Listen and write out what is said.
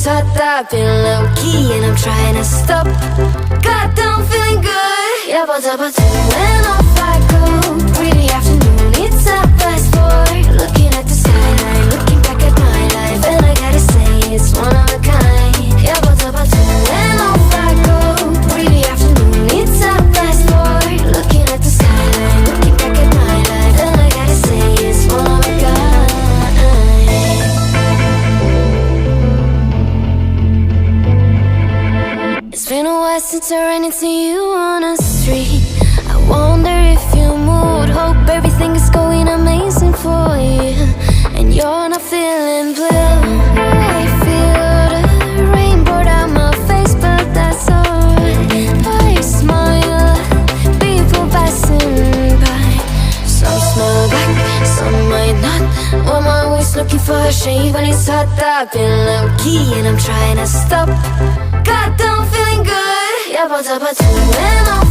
it's hot, I've been low-key and I'm trying to stop. Goddamn, feeling good. Yeah, but when off I go. Pretty afternoon, it's 4:30. Looking at the skyline, looking back at my life, and I gotta say it's one of a kind. Yeah, but when off I go. Pretty afternoon, it's 4:30. Looking at the skyline, looking back at my life, and I gotta say it's one of a kind. It's been a while since I ran into you on a street. I wonder if you moved. Hope everything is going amazing for you, and you're not feeling blue. I feel the rain pour down my face, but that's alright. I smile at people passing by. Some smile back, some might not. I'm always looking for a shade when it's hot. I've been low-key and I'm trying to stop. Goddamn, feeling good. Yeah, but when I'm